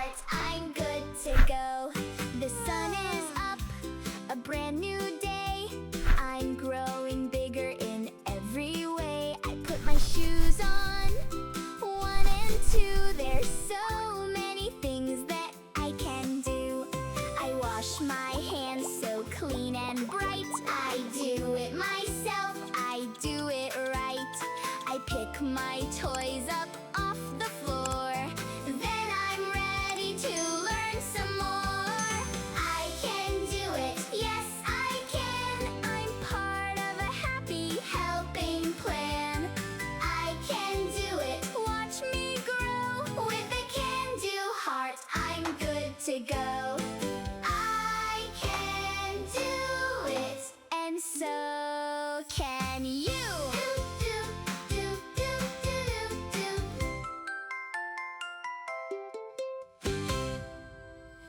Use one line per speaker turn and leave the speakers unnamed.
heart, I'm good to go. The sun is up, a brand new day. I'm growing bigger in every way. I put my shoes on, 1 and 2. There's so many things that I can do. I wash my hands so clean and bright. I do it myself, I do it right. I pick my toys up off the floor. Then I'm ready to learn some more. I can do it, yes I can. I'm part of a happy helping plan. I can do it, watch me grow. With a can-do heart, I'm good to go. I can do it, and so can you.